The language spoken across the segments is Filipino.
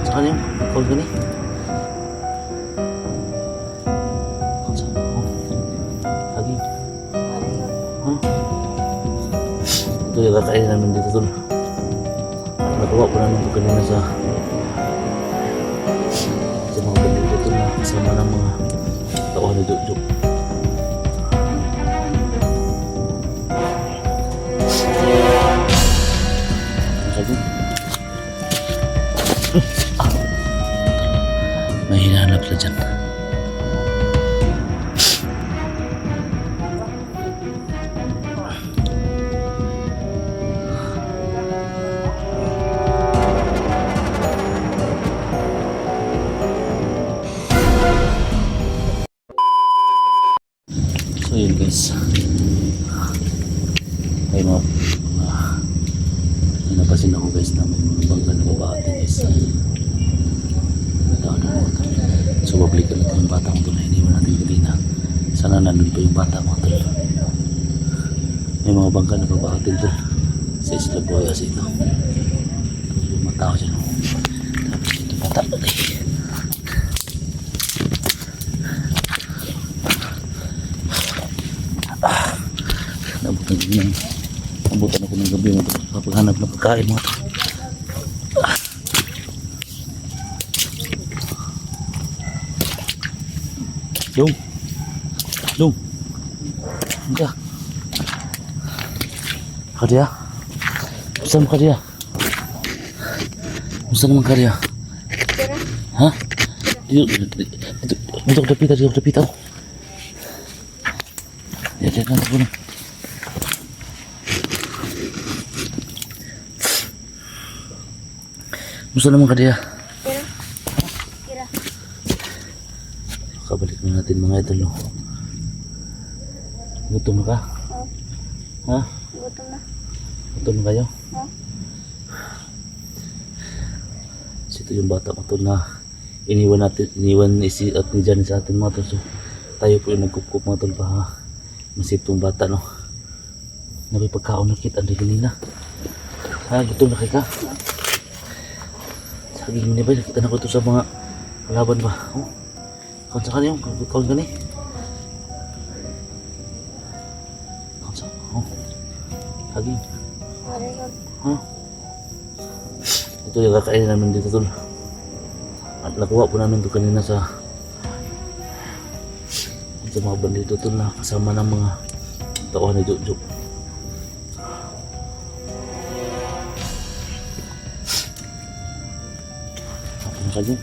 sa kanya, call ka ni. Lagi. Ha? Ito yung kakainin namin dito tol. Nagawa po namin ito kanina sa mga balik dito na kasama ng mga tauhan ni Jok. May hinahanap na dyan. So yun guys, ay mga napasin ako guys na may mga bangka na babaatin guys. So babalikan natin yung bata mo tol na iniwan natin kanina. Sana nandun pa yung bata mo tol. May mga bangka na babaatin tol sa Isla Buaya sa ito. Yung mga tao dyan. Tapos ito bata tol eh. Nabutan ako ng gabi mo tol kapag hanap ng pagkain mo tol. Dong. Dong. Enggak. Karya. Bisa mo karya. Bisa naman karya. Hah? Dito dapita, dito dapita. Ya, nanti ko na. Bisa naman karya. Kabalik na natin mga idol. Gutom na ka? Oo. Ha? Gutom na. Gutom na kayo? Oo. Ito yung bata mo tol na iniwan isi at ni Jan sa atin mga tol. So tayo po yung nagkukup mga tol pa masip tong bata no. Napipagkaon na kita rin kanina. Ha? Gutom na kayo ka? Saging niya ba? Nakita na ko ito sa mga kalaban ba? Oh. Kaun sa kaniyong, kaun ka ni? Kaun sa, oh. Lagi. Ha? Ito yung kakainin namin dito tol. At nakuha po namin ito kanina sa mga bandito tol na kasama ng mga tauhan ni Jok. Apa na kayo?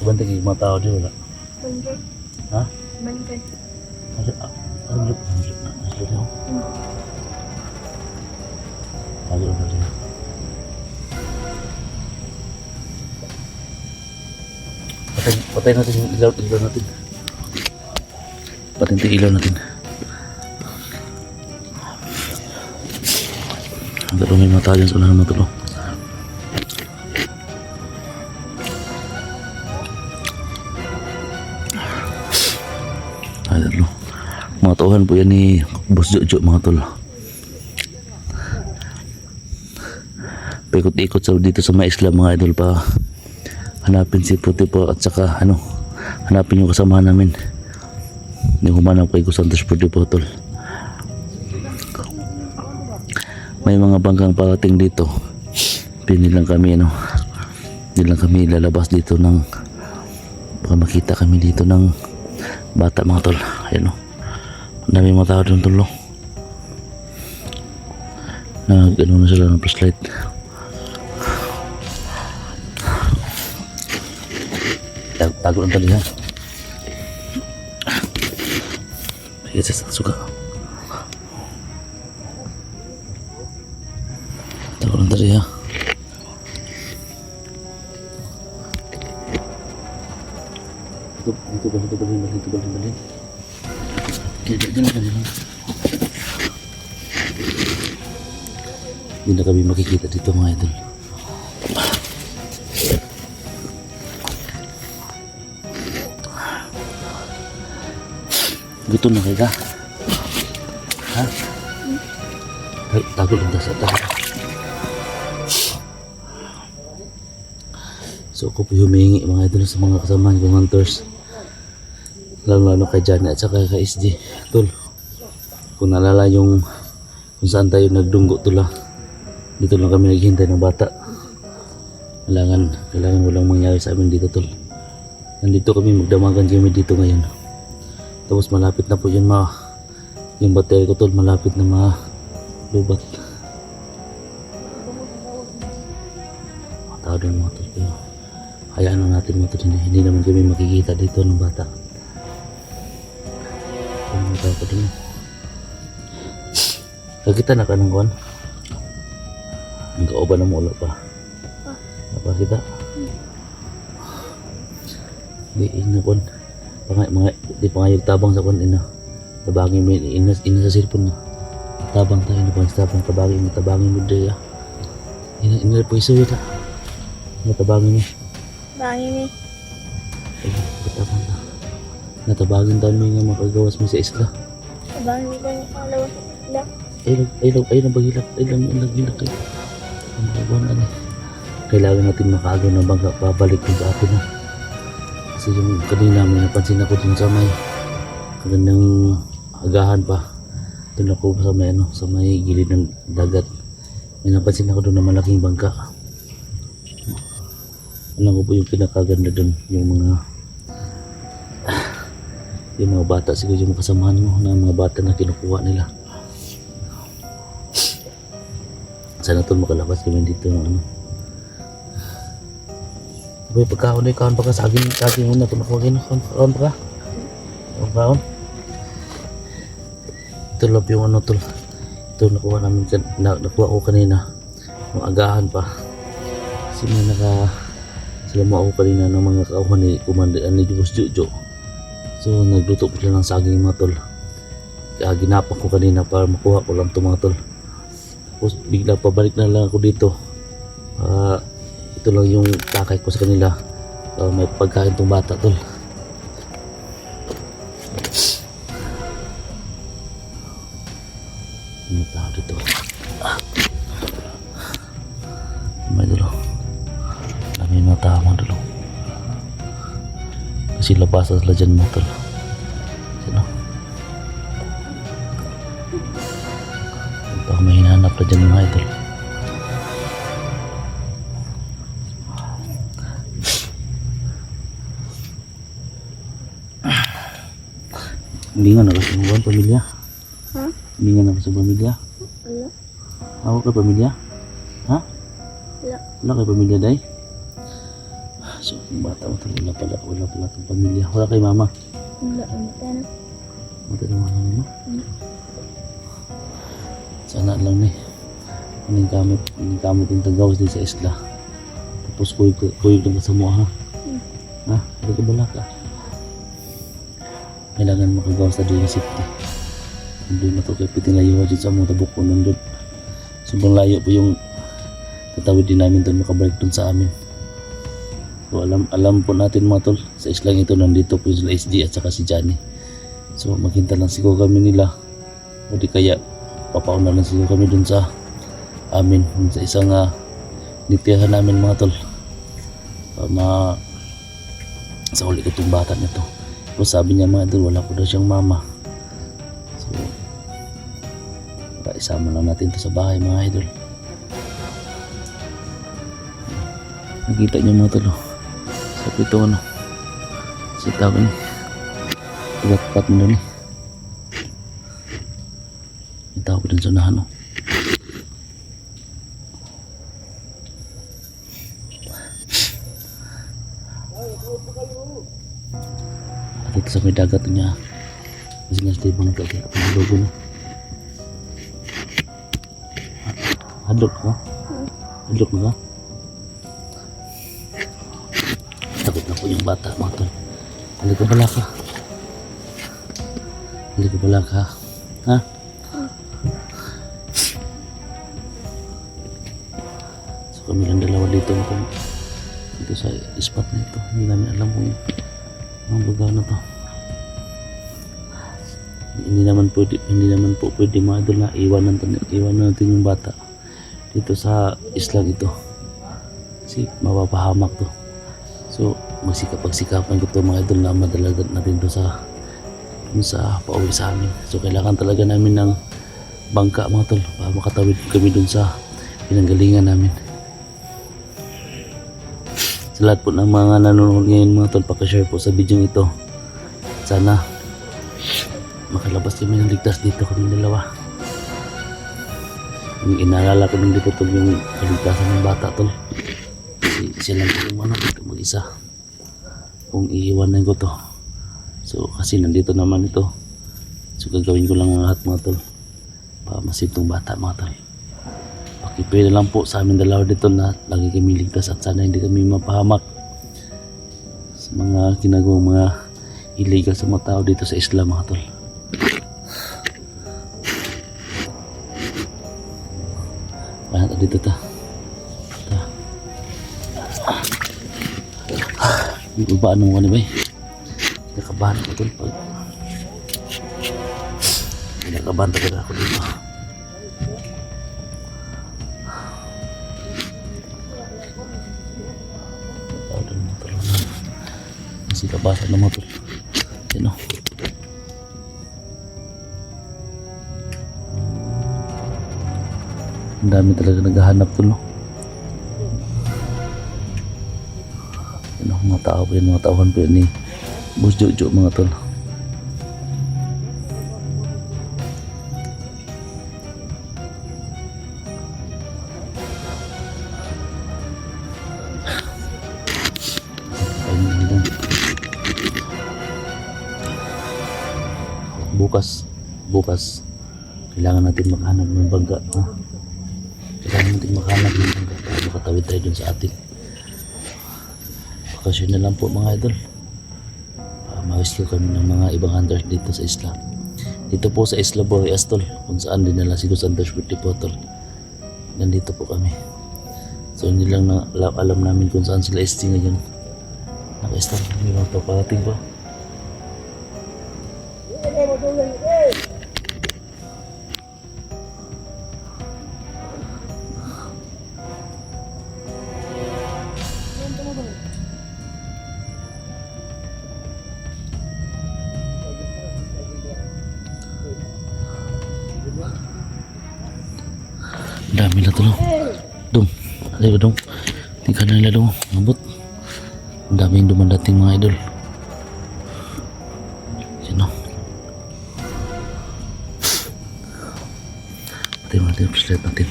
Bantay kayo mga tao dito wala? Banjay. Ha? Banjay. Ano look? Ano look na? Ano look na? Patay natin yung ilaw natin. Patay yung ilaw natin. Ang dalawang may mata dyan sa unahan matulog. Ay, dalo. Mga tauhan po yan ni Boss Jojo mga tol. Paikot-ikot dito sa mga isla mga idol pa hanapin si Puti po at saka hanapin yung kasama namin yung humanap kay Santos Puti po tol. May mga bangkang parating dito. Pinilang kami hindi lang kami lalabas dito ng baka makita kami dito ng bata mga tol. Ayan o. Ang dami mga tao doon tol. Nag-ano na sila ng flashlight. Tago lang tali ha. Sige sa suka. Tago lang tali ha. Ito balik. Ganun. Hindi na kami makikita dito mga idol. Gutom na kayo ka? Ha? Ay, tago lang sa tago. So ako po humingi mga idol sa mga kasamahan kong hunters. Lalo kay Johnny at saka kay SG. Tol, kung naalala yung kung saan tayo nagdunggo tula, dito lang kami naghihintay ng bata. Kailangan walang mangyari sa amin dito, tol. Nandito kami, magdamagan kami dito ngayon. Tapos malapit na po yun yung battery ko, tol, malapit na malubat. Tao din mga tol, pero hayaan na natin mga tol, hindi naman kami makikita dito ng bata. Ang tao ko din. Nakita na ka ng kuwan? Ang kauban na mo ulo pa. Napakita? Di ina kuwan. Di pangayog tabang sa kuwan ina. Tabangin mo ina sa cellphone na. Tabang tayo na pang tabangin mo daya. Ina po iso yun. Natabangin mo. Bangin eh. Ay, katabang na. Natabangin tayo mo nga makagawas mo sa isla. Bangin ko yung kalawa sa isla. Ay lang bagilak. Ay lang kayo. Ang magawa na. Kailangan natin makaagaw ng bangka pabalik dun sa atin na. Kasi yung kanina may napansin ako dun sa may kagandang agahan pa. Dun ako sa may gilid ng dagat. May napansin ako dun na malaking bangka. Alam ko po yung pinakaganda dun, yung mga bata, siguro yung kasamahan mo na mga bata na kinukuha nila. Sana ito makalabas kami dito ng ano. Sabay pagkaon ay kaon pa ka, saging muna ito nakuha kaon pa ka. Kaon. Ito lang yung ano tol. Ito nakuha namin, nakuha ko kanina. Yung agahan pa. Kasi may sila mo ako kanina ng mga kauhan ni Kumandaan ni Diyos Jojo. So nagluto ko sila ng saging mga tol. Kaya ginapak ko kanina para makuha ko lang ito mga tol. Tapos bigla pabalik na lang ako dito. Ito lang yung takay ko sa kanila. May pagkain tong bata tol. Ano tao dito? May dulo. May mga tao mga dulo. Kasi labasan sila dyan mga tol. Sino? Ito may hinahanap na dyan mga idol. Hindi nga nakasubuan pamilya. Ha? Hindi nga nakasubuan pamilya. Wala. Ako kay pamilya? Ha? Wala. Wala kay pamilya day? So yung bata mo tol, wala pala itong pamilya. Wala kay mama. Wala. Wala. Mata ng mama mo? Sana lang ni. Anong kamot yung tagawas din sa isla. Tapos kuyog lang ka sa mua ha? Ha? Hindi ka bala ka? Kailangan makagawas na doon yung safety. Hindi na ito kaya pitinlayuhan dyan sa mga tabok ko nandun. Sobrang layo po yung tatawid din namin doon, makabalik doon sa amin. So alam po natin mga tol, sa islang ito nandito po yung SG at saka si Johnny. So maghinta lang siguro kami nila. O di kaya papauna lang siguro kami doon sa amin, sa isang nitiyahan namin mga tol. Sa uli ko itong bata nito. Tapos sabi niya mga idol, wala po daw siyang mama. So isama lang natin ito sa bahay mga idol. Nakita niyo mga tol, sa ito ano, sitaw ko ni igat-pat mo doon itaw ko dun sa unahan no. At ito sa may dagat niya kasi nga sa ibang nagkakita ang logo na hadlok ka? Hadlok na ka? Takot na po yung bata mga tol. Halika bala ka. Halika bala ka. Ha? So kami lang dalawa dito sa spot na ito. Hindi namin alam kung ang lugar na to. Hindi naman po pwede mga idol na iwan natin yung bata dito sa islang ito. Kasi mapapahamak to. So pagsikapan ko to mga idol na madalagan natin to sa pauwi sa amin. So kailangan talaga namin ng bangka mga tol para makatawid kami dun sa pinanggalingan namin. Sa lahat po ng mga nanonood ngayon mga tol, pakishare po sa video ito. Sana makalabas kami ng ligtas dito kami dalawa. Yung inaalala ko nung dito tol yung kaligtasan ng bata tol. Kasi siya lang po yung dito mag-isa. Kung iiwanan ko to. So kasi nandito naman ito. So gagawin ko lang ang lahat mga tol para masave tong bata mga tol. Pakipray na lang po sa amin dalawa dito na lagi kami ligtas at sana hindi kami mapahamak sa mga ginagawang mga illegal sa mga tao dito sa Islam mga tol. Paano dito ta? Ibabaan mo ka na ba eh? Kinakabahan ako tol pag kinakabahan talaga ako dito. Kasi kabahan na mga tol. Yan o. Ang dami talaga naghahanap tol no. Yan o, mga tao po yan, mga tauhan po yan ni Boss Jojo mga tol. Bukas kailangan natin makahanap ng bangka ha? Kailangan natin makahanap ng bangka para makatawid tayo dun sa atin. Bakasyon na lang po mga idol para ma-rescue kami ng mga ibang hunters dito sa isla. Dito po sa Isla Boreas tol, kung saan dinala si Los Santos 54 tol. Nandito po kami. So hindi lang alam namin kung saan sila ST ngayon. Naka-start kami mga paparating ko. Dami na tulong. Dong, alay ba dong? Tingnan na nila dong, mabot. Ang daming dumadating mga idol. Sino? Patayin natin ang flashlight natin.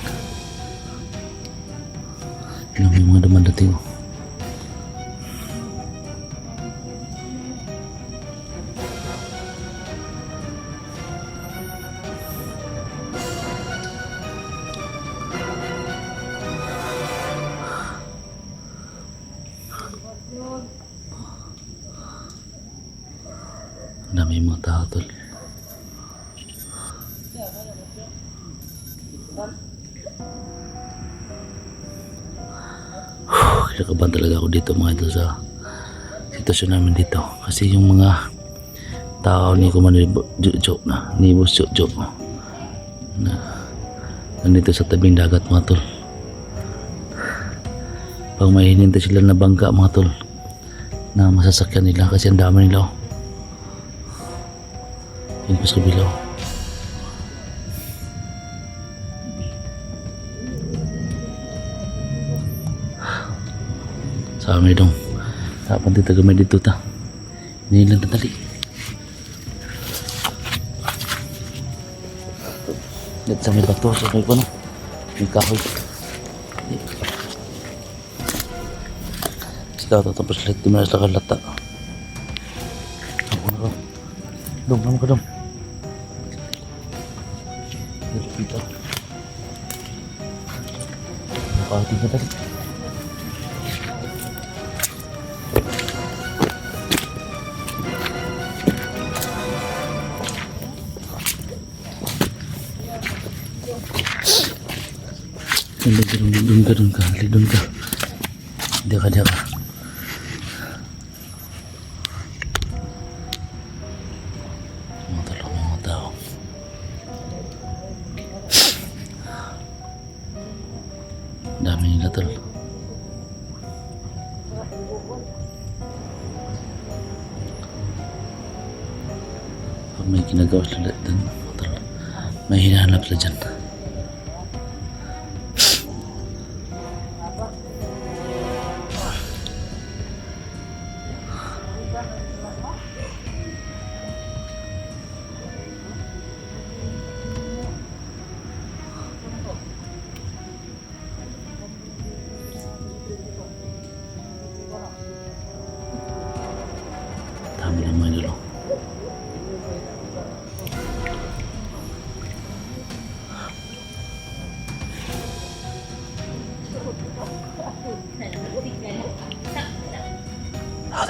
Ang daming mga dumadating. Ang dami mga tao tol. Kinakabahan talaga ako dito mga idol sa sitwasyon namin dito. Kasi yung mga tao ni Jojo na nandito sa tabing dagat mga tol. Pag may hinintay sila na bangka mga tol na masasakyan nila kasi ang dami nila oh. Yun po sa bilaw. Sa amin dong. Dapat dito gamay dito ta. Nilang tatali. Dito sa may bato. Sa may pano. May kahoy. Sikaw tapos lahat tumalas lang lata. Dong, naman ka dong. Dito. Nakating ka tali. Doon ka. Diyan ka. Mga tao. Dami nila tol. Pag may ginagawa sila dun, tol, may hinahanap sila dyan. Dami ng mga nilo. Ah,